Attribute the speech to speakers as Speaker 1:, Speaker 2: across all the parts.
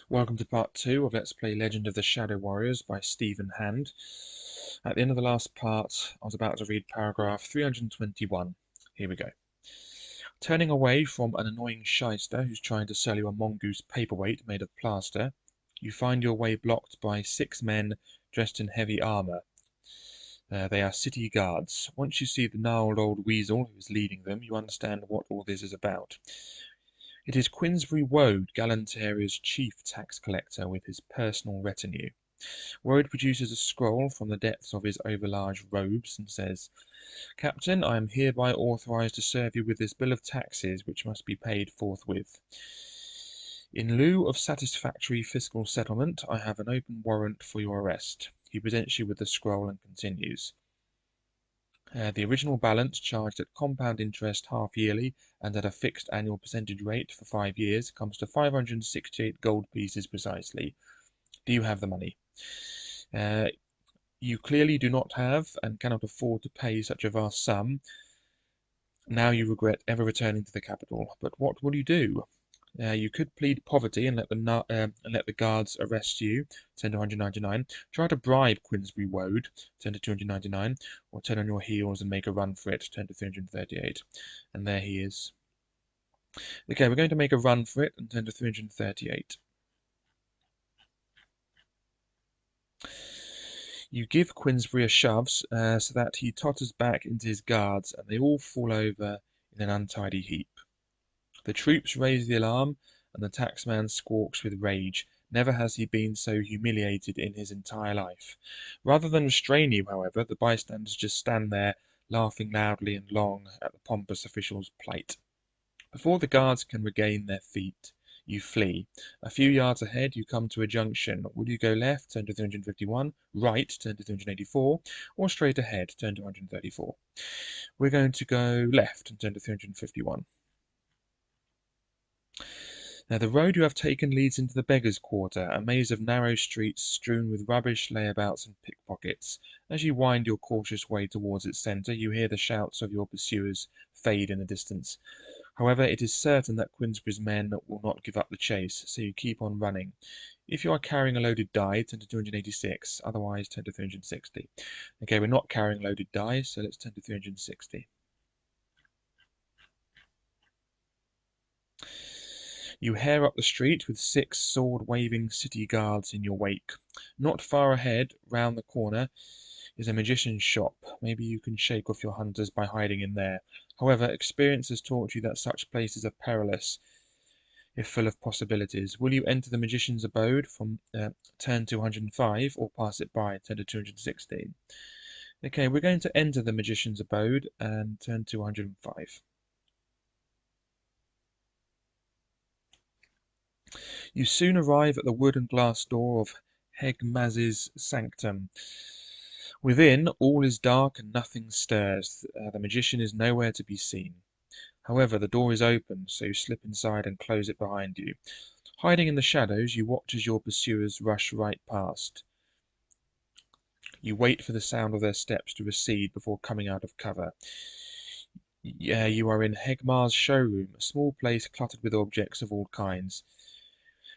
Speaker 1: Welcome to part 2 of Let's Play Legend of the Shadow Warriors by Stephen Hand. At the end of the last part, I was about to read paragraph 321. Here we go. Turning away from an annoying shyster who's trying to sell you a mongoose paperweight made of plaster, you find your way blocked by 6 men dressed in heavy armour. They are city guards. Once you see the gnarled old weasel who is leading them, you understand what all this is about. It is Queensberry Woad, Galantaria's chief tax collector, with his personal retinue. Woad produces a scroll from the depths of his overlarge robes and says, "Captain, I am hereby authorized to serve you with this bill of taxes, which must be paid forthwith. In lieu of satisfactory fiscal settlement, I have an open warrant for your arrest." He presents you with the scroll and continues. The original balance, charged at compound interest half-yearly and at a fixed annual percentage rate for 5 years, comes to 568 gold pieces precisely. Do you have the money? You clearly do not have and cannot afford to pay such a vast sum. Now you regret ever returning to the capital. But what will you do? You could plead poverty and let the guards arrest you, turn to 199. Try to bribe Queensberry Woad, turn to 299, or turn on your heels and make a run for it, turn to 338. And there he is. Okay, we're going to make a run for it and turn to 338. You give Queensberry a shove so that he totters back into his guards, and they all fall over in an untidy heap. The troops raise the alarm, and the taxman squawks with rage. Never has he been so humiliated in his entire life. Rather than restrain you, however, the bystanders just stand there, laughing loudly and long at the pompous official's plight. Before the guards can regain their feet, you flee. A few yards ahead, you come to a junction. Will you go left, turn to 351, right, turn to 384, or straight ahead, turn to 134? We're going to go left and turn to 351. Now the road you have taken leads into the beggars' quarter, a maze of narrow streets strewn with rubbish, layabouts, and pickpockets. As you wind your cautious way towards its centre, you hear the shouts of your pursuers fade in the distance. However, it is certain that Queensberry's men will not give up the chase, so you keep on running. If you are carrying a loaded die, turn to 286, otherwise turn to 360. Okay, we're not carrying loaded die, so let's turn to 360. You hare up the street with 6 sword-waving city guards in your wake. Not far ahead, round the corner, is a magician's shop. Maybe you can shake off your hunters by hiding in there. However, experience has taught you that such places are perilous, if full of possibilities. Will you enter the magician's abode from turn 205, or pass it by, turn to 216? Okay, we're going to enter the magician's abode and turn 205. You soon arrive at the wood and glass door of Hegmaz's sanctum. Within, all is dark and nothing stirs. The magician is nowhere to be seen. However, the door is open, so you slip inside and close it behind you. Hiding in the shadows, you watch as your pursuers rush right past. You wait for the sound of their steps to recede before coming out of cover. You are in Hegmar's showroom, a small place cluttered with objects of all kinds.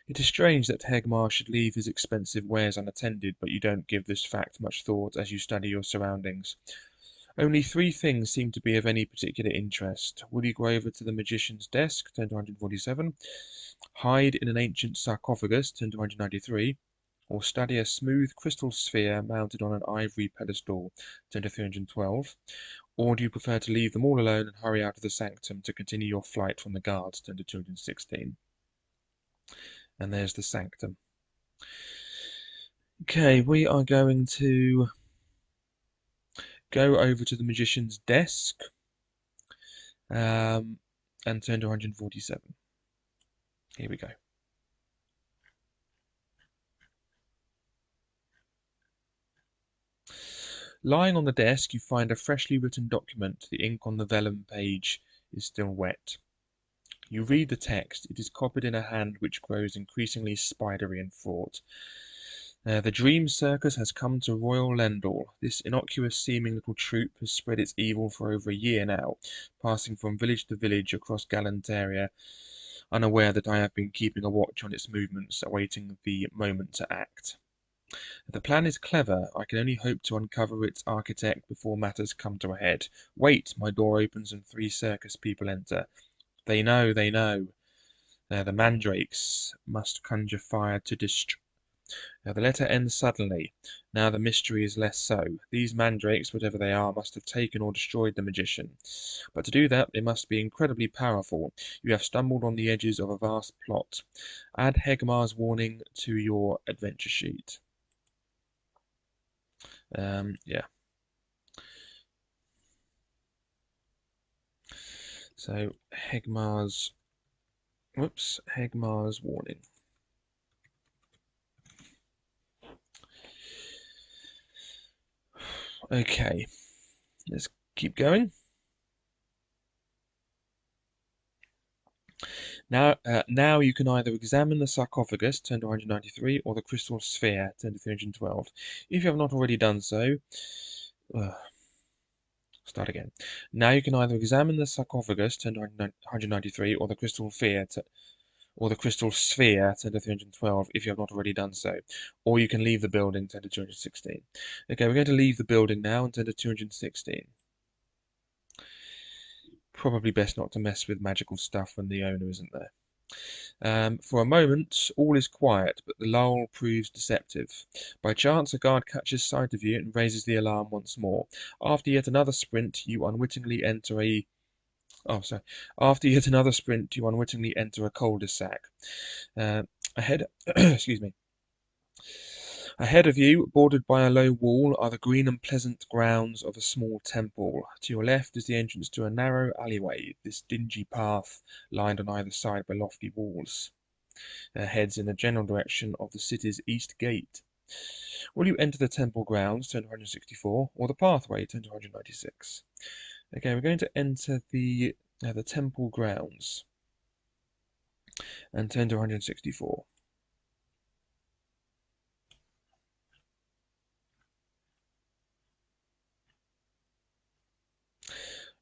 Speaker 1: It is strange that Hegmar should leave his expensive wares unattended, but you don't give this fact much thought as you study your surroundings. Only 3 things seem to be of any particular interest. Will you go over to the magician's desk, turn to 147, hide in an ancient sarcophagus, turn to 193, or study a smooth crystal sphere mounted on an ivory pedestal, turn to 312, or do you prefer to leave them all alone and hurry out of the sanctum to continue your flight from the guards, turn to 216? And there's the sanctum. Okay, we are going to go over to the magician's desk and turn to 147. Here we go. Lying on the desk, you find a freshly written document. The ink on the vellum page is still wet. You read the text. It is copied in a hand which grows increasingly spidery and fraught. The dream circus has come to Royal Lendal. This innocuous-seeming little troop has spread its evil for over a year now, passing from village to village across Galantaria, unaware that I have been keeping a watch on its movements, awaiting the moment to act. The plan is clever. I can only hope to uncover its architect before matters come to a head. Wait, my door opens and 3 circus people enter. They know, they know. The mandrakes must conjure fire to destroy. The letter ends suddenly. Now the mystery is less so. These mandrakes, whatever they are, must have taken or destroyed the magician. But to do that, they must be incredibly powerful. You have stumbled on the edges of a vast plot. Add Hegmar's warning to your adventure sheet. Yeah. So Hegmar's warning. Okay, let's keep going. Now you can either examine the sarcophagus, turn to 193, or the crystal sphere, turn to 312. If you have not already done so, start again. Now you can either examine the sarcophagus, turn to 193, or the crystal sphere, turn to 312, if you have not already done so. Or you can leave the building, turn to 216. Okay, we're going to leave the building now and turn to 216. Probably best not to mess with magical stuff when the owner isn't there. For a moment, all is quiet, but the lull proves deceptive. By chance, a guard catches sight of you and raises the alarm once more. After yet another sprint, you unwittingly enter a cul-de-sac. Ahead, excuse me. Ahead of you, bordered by a low wall, are the green and pleasant grounds of a small temple. To your left is the entrance to a narrow alleyway, this dingy path lined on either side by lofty walls. Heads in the general direction of the city's east gate. Will you enter the temple grounds, turn to 164, or the pathway, turn to 196? Okay, we're going to enter the temple grounds and turn to 164.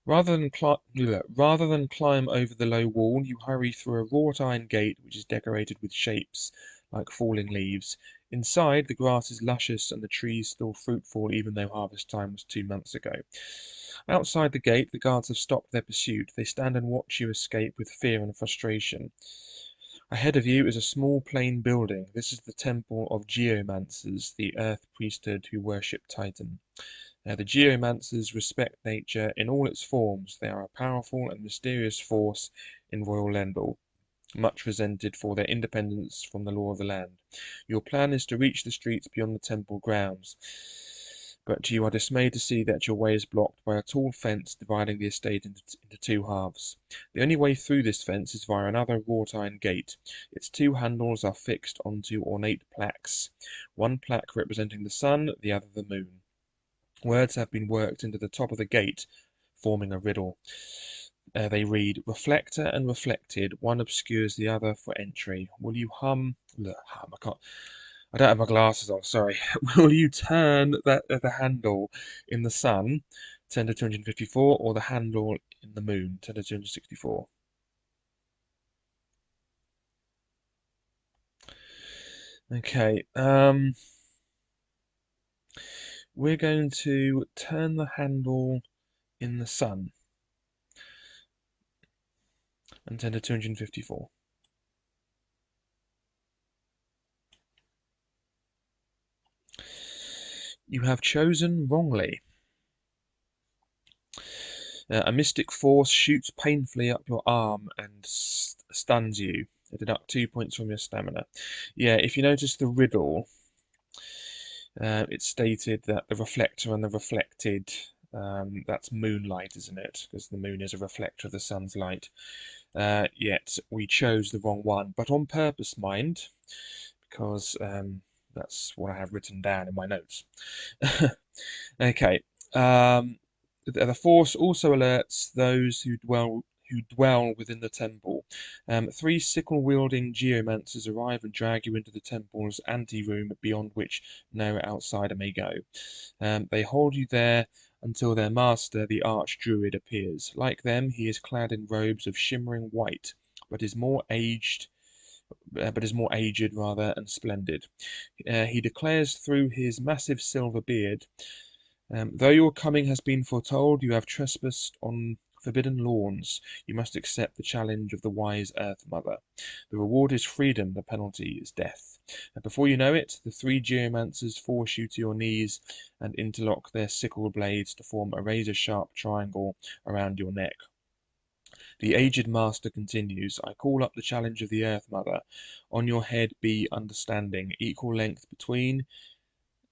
Speaker 1: Rather than climb over the low wall, you hurry through a wrought iron gate which is decorated with shapes like falling leaves. Inside, the grass is luscious and the trees still fruitful even though harvest time was 2 months ago. Outside the gate, the guards have stopped their pursuit. They stand and watch you escape with fear and frustration. Ahead of you is a small plain building. This is the temple of geomancers, the earth priesthood who worship Titan. The geomancers respect nature in all its forms. They are a powerful and mysterious force in Royal Lendal, much resented for their independence from the law of the land. Your plan is to reach the streets beyond the temple grounds, but you are dismayed to see that your way is blocked by a tall fence dividing the estate into 2 halves. The only way through this fence is via another wrought iron gate. Its 2 handles are fixed onto ornate plaques, one plaque representing the sun, the other the moon. Words have been worked into the top of the gate, forming a riddle. They read, reflector and reflected, one obscures the other for entry. Will you hum? I don't have my glasses on, sorry. Will you turn the handle in the sun, turn to 254, or the handle in the moon, turn to 264? Okay, we're going to turn the handle in the sun and turn to 254. You have chosen wrongly. A mystic force shoots painfully up your arm and stuns you. Deduct 2 points from your stamina. Yeah, if you notice the riddle, it stated that the reflector and the reflected, that's moonlight, isn't it? Because the moon is a reflector of the sun's light. Yet we chose the wrong one, but on purpose, mind, because that's what I have written down in my notes. Okay. The force also alerts those who dwell within the temple. 3 sickle-wielding geomancers arrive and drag you into the temple's anteroom, beyond which no outsider may go. They hold you there until their master, the arch druid, appears. Like them, he is clad in robes of shimmering white. but is more aged rather, and splendid. He declares through his massive silver beard, though your coming has been foretold, you have trespassed on forbidden lawns. You must accept the challenge of the wise Earth Mother. The reward is freedom, the penalty is death. And before you know it, the three geomancers force you to your knees and interlock their sickle blades to form a razor-sharp triangle around your neck. The aged master continues, I call up the challenge of the Earth Mother. On your head be understanding, equal length between.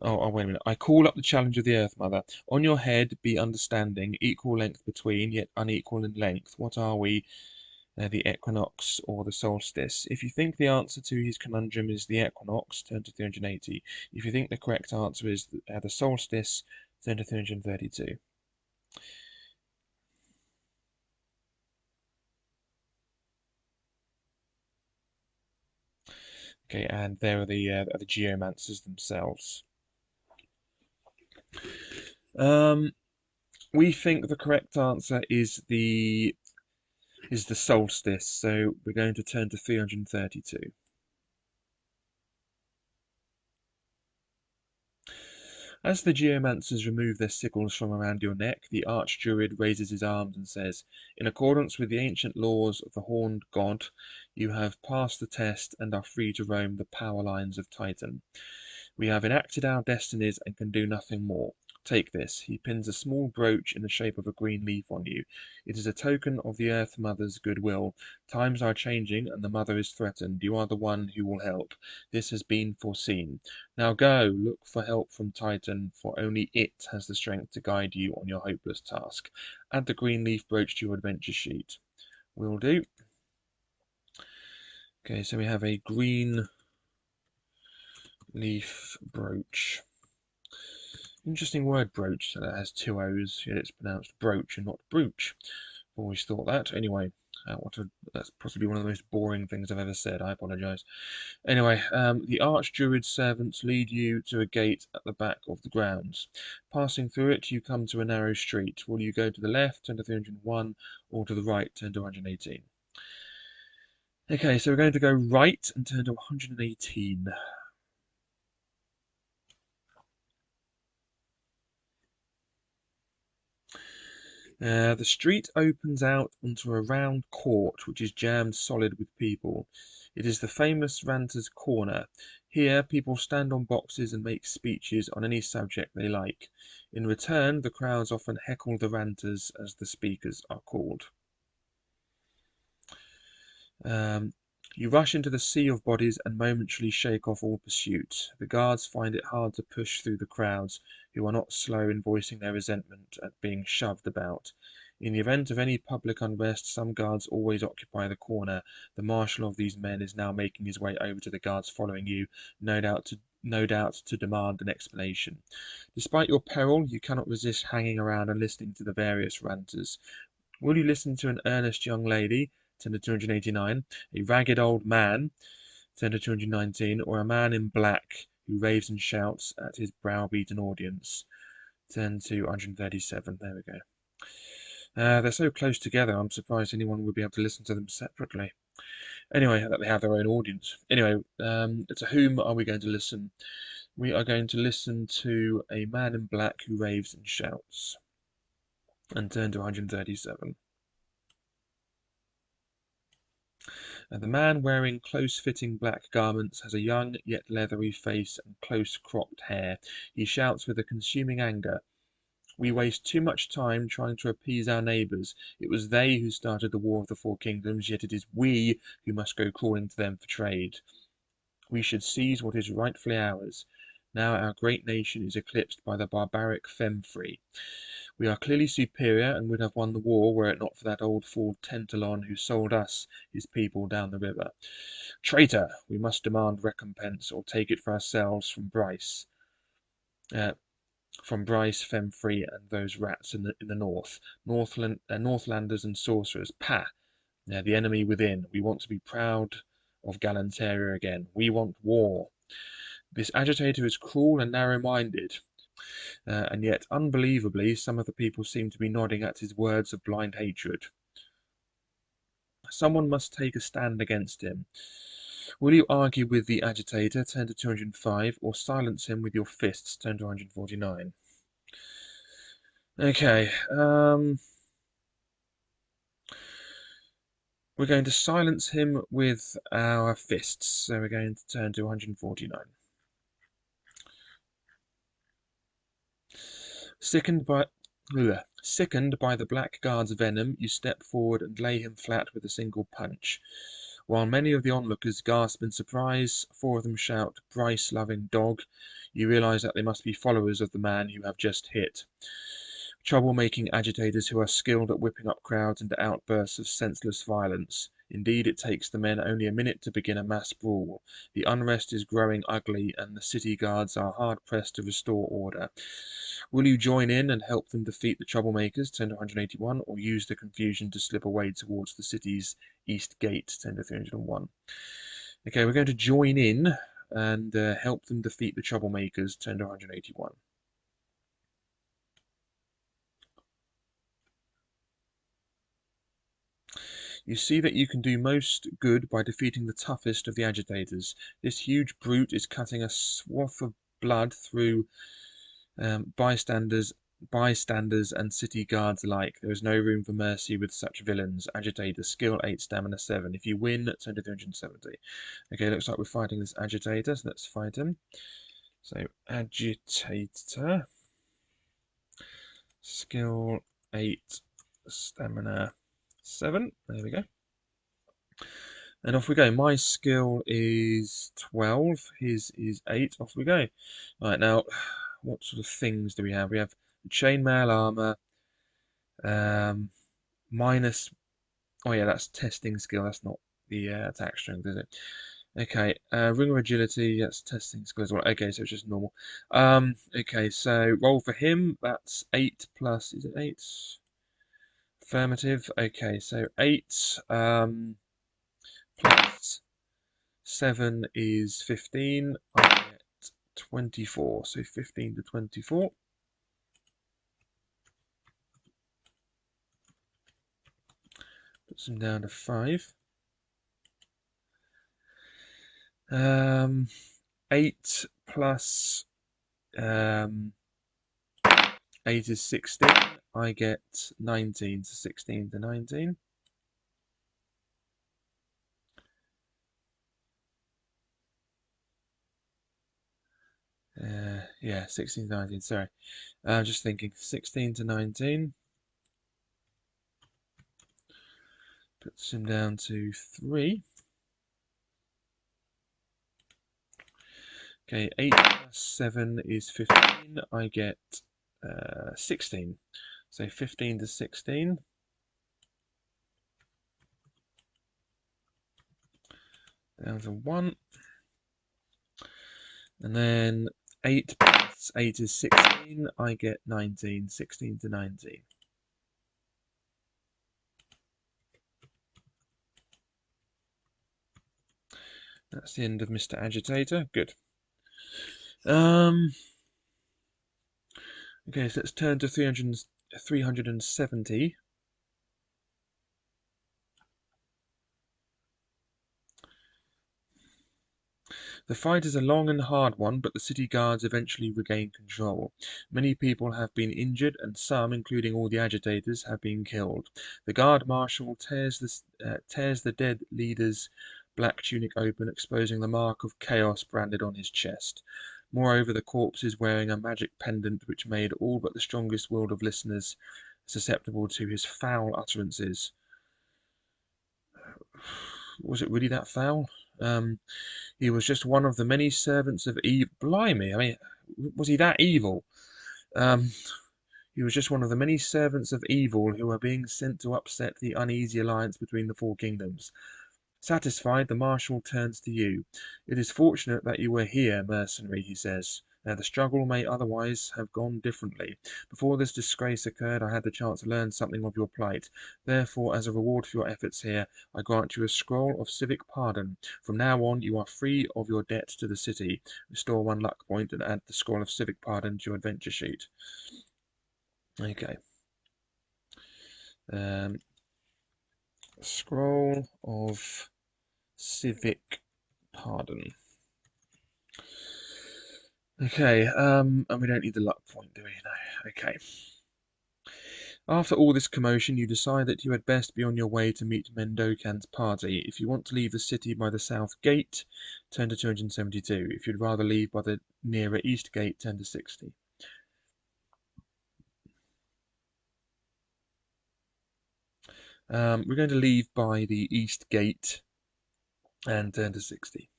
Speaker 1: Wait a minute. I call up the challenge of the Earth Mother. On your head be understanding, equal length between, yet unequal in length. What are we? The equinox or the solstice? If you think the answer to his conundrum is the equinox, turn to 380. If you think the correct answer is the solstice, turn to 332. Okay, and there are the geomancers themselves. We think the correct answer is the solstice, so we're going to turn to 332. As the geomancers remove their sickles from around your neck, the archdruid raises his arms and says, in accordance with the ancient laws of the horned god, you have passed the test and are free to roam the power lines of Titan. We have enacted our destinies and can do nothing more. Take this. He pins a small brooch in the shape of a green leaf on you. It is a token of the Earth Mother's goodwill. Times are changing and the Mother is threatened. You are the one who will help. This has been foreseen. Now go, look for help from Titan, for only it has the strength to guide you on your hopeless task. Add the green leaf brooch to your adventure sheet. Will do. Okay, so we have a green leaf brooch. Interesting word, brooch. So that has two O's, yet it's pronounced brooch and not brooch. Always thought that. Anyway, that's possibly one of the most boring things I've ever said. I apologise. Anyway, the archdruid's servants lead you to a gate at the back of the grounds. Passing through it, you come to a narrow street. Will you go to the left, turn to 301, or to the right, turn to 118? Okay, so we're going to go right and turn to 118. The street opens out onto a round court which is jammed solid with people. It is the famous Ranter's Corner. Here people stand on boxes and make speeches on any subject they like. In return, the crowds often heckle the Ranters, as the speakers are called. You rush into the sea of bodies and momentarily shake off all pursuit. The guards find it hard to push through the crowds, who are not slow in voicing their resentment at being shoved about. In the event of any public unrest, some guards always occupy the corner. The marshal of these men is now making his way over to the guards following you, no doubt to demand an explanation. Despite your peril, you cannot resist hanging around and listening to the various ranters. Will you listen to an earnest young lady, turn to 289, a ragged old man, turn to 219, or a man in black who raves and shouts at his browbeaten audience, turn to 137. There we go. They're so close together, I'm surprised anyone would be able to listen to them separately. Anyway, that they have their own audience. Anyway, to whom are we going to listen? We are going to listen to a man in black who raves and shouts, and turn to 137. The man wearing close-fitting black garments has a young yet leathery face and close-cropped hair. He shouts with a consuming anger. We waste too much time trying to appease our neighbours. It was they who started the War of the Four Kingdoms, yet it is we who must go crawling to them for trade. We should seize what is rightfully ours. Now our great nation is eclipsed by the barbaric Femfree. We are clearly superior and would have won the war were it not for that old fool Tentalon who sold us, his people, down the river. Traitor! We must demand recompense or take it for ourselves from Bryce. Femfree, and those rats in the north. Northlanders and sorcerers. Pah! The enemy within. We want to be proud of Galanteria again. We want war. This agitator is cruel and narrow-minded. And yet, unbelievably, some of the people seem to be nodding at his words of blind hatred. Someone must take a stand against him. Will you argue with the agitator, turn to 205, or silence him with your fists, turn to 149? Okay, we're going to silence him with our fists, so we're going to turn to 149. Sickened by the Black Guard's venom, you step forward and lay him flat with a single punch. While many of the onlookers gasp in surprise, 4 of them shout, "Bryce loving dog," you realise that they must be followers of the man you have just hit. Troublemaking agitators who are skilled at whipping up crowds into outbursts of senseless violence. Indeed, it takes the men only a minute to begin a mass brawl. The unrest is growing ugly, and the city guards are hard-pressed to restore order. Will you join in and help them defeat the troublemakers, 10 to 181, or use the confusion to slip away towards the city's east gate, 10 to 301? Okay, we're going to join in and help them defeat the troublemakers, 10 to 181. You see that you can do most good by defeating the toughest of the agitators. This huge brute is cutting a swath of blood through bystanders and city guards alike. There is no room for mercy with such villains. Agitator, skill 8, stamina 7. If you win, turn to 370. Okay, looks like we're fighting this agitator, so let's fight him. So, agitator, skill 8, stamina 7. There we go. And off we go. My skill is 12. His is 8. Off we go. Right, now, what sort of things do we have? We have chainmail armor. Minus... Oh yeah, that's testing skill. That's not the attack strength, is it? Okay, ring of agility. That's testing skill as well. Okay, so it's just normal. Okay, so roll for him. That's 8 plus... Is it 8? Affirmative. Okay, so 8... plus 7 is 15. I get 24. So 15 to 24. Puts them down to 5. 8 plus 8 is 16. I get 19. So 16 to 19. Yeah, 16 to 19, sorry. I'm just thinking 16 to 19. Puts him down to 3. Okay, 8 plus 7 is 15. I get 16. So 15 to 16. Down to 1. And then 8 plus 8 is 16. I get 19. 16 to 19. That's the end of Mr. Agitator. Good. Okay, so let's turn to 370. The fight is a long and hard one, but the city guards eventually regain control. Many people have been injured, and some, including all the agitators, have been killed. The guard marshal tears the dead leader's black tunic open, exposing the mark of chaos branded on his chest. Moreover, the corpse is wearing a magic pendant which made all but the strongest-willed of listeners susceptible to his foul utterances. Was it really that foul? He was just one of the many servants of evil. Blimey, I mean, was he that evil? He was just one of the many servants of evil who were being sent to upset the uneasy alliance between the 4 kingdoms. Satisfied, the marshal turns to you. It is fortunate that you were here, mercenary, he says. Now, the struggle may otherwise have gone differently. Before this disgrace occurred, I had the chance to learn something of your plight. Therefore, as a reward for your efforts here, I grant you a scroll of civic pardon. From now on, you are free of your debt to the city. Restore 1 luck point and add the scroll of civic pardon to your adventure sheet. Okay. Scroll of civic pardon. Okay, and we don't need the luck point, do we? No. Okay. After all this commotion, you decide that you had best be on your way to meet Mendocan's party. If you want to leave the city by the south gate, turn to 272. If you'd rather leave by the nearer east gate, turn to 60. We're going to leave by the east gate and turn to 60.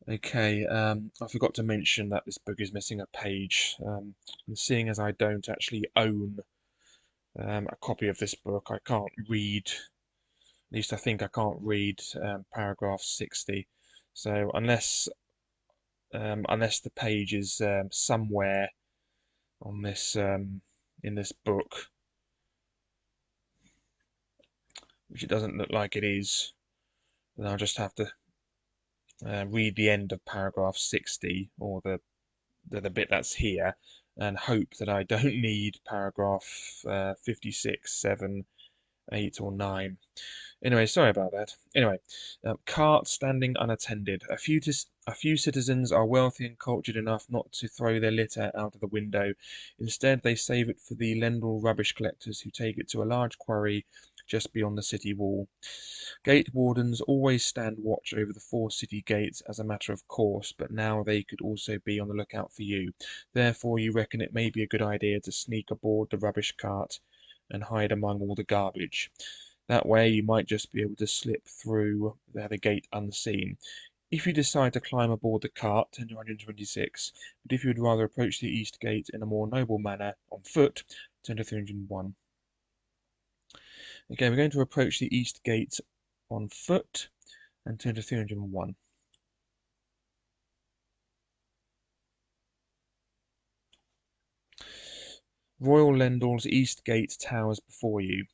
Speaker 1: Okay, I forgot to mention that this book is missing a page. And seeing as I don't actually own a copy of this book, I can't read, at least I think I can't read paragraph 60. So unless the page is somewhere on this in this book, which it doesn't look like it is, then I'll just have to read the end of paragraph 60, or the bit that's here, and hope that I don't need paragraph 56, 7, 8, or 9. Anyway, sorry about that. Anyway, cart standing unattended. A few citizens are wealthy and cultured enough not to throw their litter out of the window. Instead, they save it for the Lendal rubbish collectors who take it to a large quarry just beyond the city wall. Gate wardens always stand watch over the 4 city gates as a matter of course, but now they could also be on the lookout for you. Therefore, you reckon it may be a good idea to sneak aboard the rubbish cart and hide among all the garbage. That way you might just be able to slip through the gate unseen. If you decide to climb aboard the cart, turn to 126, but if you would rather approach the east gate in a more noble manner, on foot, turn to 301. Okay, we're going to approach the east gate on foot and turn to 301. Royal Lendal's east gate towers before you.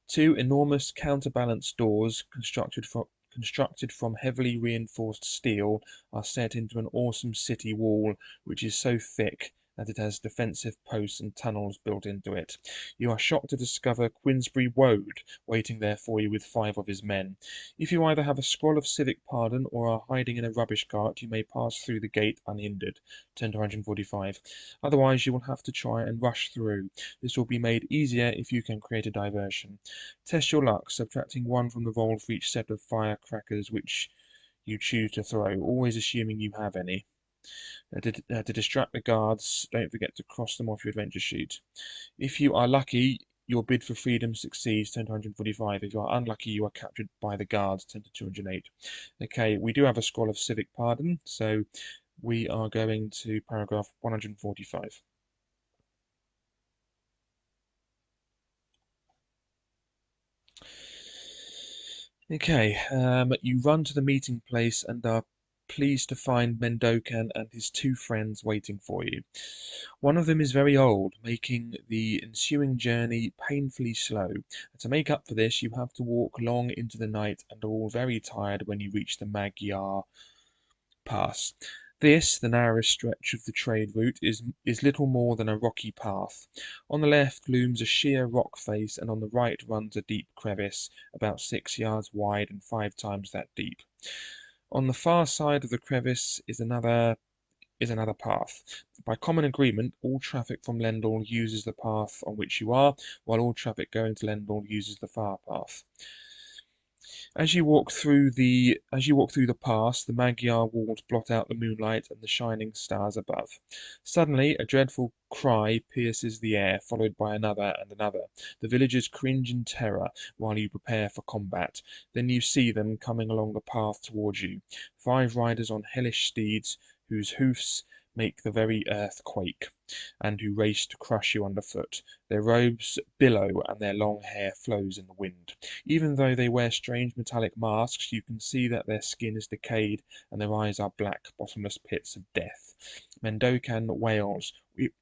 Speaker 1: 2 enormous counterbalanced doors constructed from heavily reinforced steel are set into an awesome city wall which is so thick that it has defensive posts and tunnels built into it. You are shocked to discover Queensberry Woad waiting there for you with 5 of his men. If you either have a scroll of civic pardon or are hiding in a rubbish cart, you may pass through the gate unhindered. Turn to 145. Otherwise, you will have to try and rush through. This will be made easier if you can create a diversion. Test your luck, subtracting 1 from the roll for each set of firecrackers which you choose to throw, always assuming you have any. To distract the guards, don't forget to cross them off your adventure sheet. If you are lucky, your bid for freedom succeeds, turn to 145. If you are unlucky, you are captured by the guards, turn to 208. Okay, we do have a scroll of civic pardon, so we are going to paragraph 145. Okay, you run to the meeting place and are pleased to find Mendocan and his 2 friends waiting for you. One of them is very old, making the ensuing journey painfully slow. To make up for this, you have to walk long into the night and are all very tired when you reach the Magyar Pass. This, the narrowest stretch of the trade route, is little more than a rocky path. On the left looms a sheer rock face, and on the right runs a deep crevice, about 6 yards wide and 5 times that deep. On the far side of the crevice is another path. By common agreement, all traffic from Lendal uses the path on which you are, while all traffic going to Lendal uses the far path. As you walk through the pass, the Magyar walls blot out the moonlight and the shining stars above. Suddenly, a dreadful cry pierces the air, followed by another and another. The villagers cringe in terror while you prepare for combat. Then you see them coming along the path towards you. 5 riders on hellish steeds, whose hoofs make the very earth quake, and who race to crush you underfoot. Their robes billow and their long hair flows in the wind. Even though they wear strange metallic masks, you can see that their skin is decayed and their eyes are black, bottomless pits of death. Mendocan wails,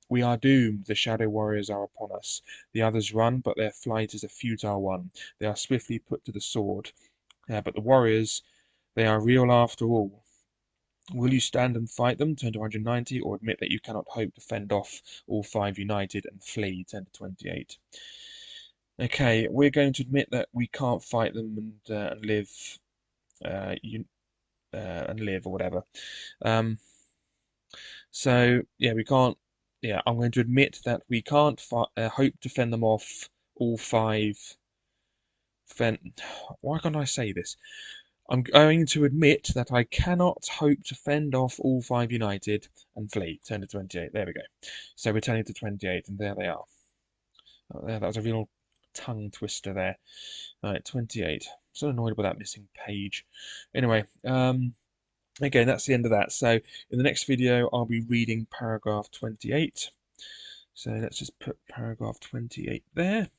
Speaker 1: we are doomed, the shadow warriors are upon us. The others run, but their flight is a futile one. They are swiftly put to the sword. But the warriors, they are real after all. Will you stand and fight them, turn to 190, or admit that you cannot hope to fend off all 5 united and flee, turn to 28? Okay, we're going to admit that we can't fight them and live, and live or whatever. So yeah, we can't. Yeah, I'm going to admit that we can't hope to fend them off all 5. Why can't I say this? I'm going to admit that I cannot hope to fend off all 5 united and flee. Turn to 28. There we go. So we're turning to 28, and there they are. Oh, there, that was a real tongue twister there. All right, 28. I'm so annoyed with that missing page. Anyway, again, that's the end of that. So in the next video, I'll be reading paragraph 28. So let's just put paragraph 28 there.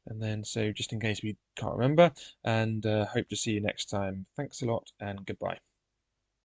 Speaker 1: And then, so just in case we can't remember, and hope to see you next time. Thanks a lot, and goodbye.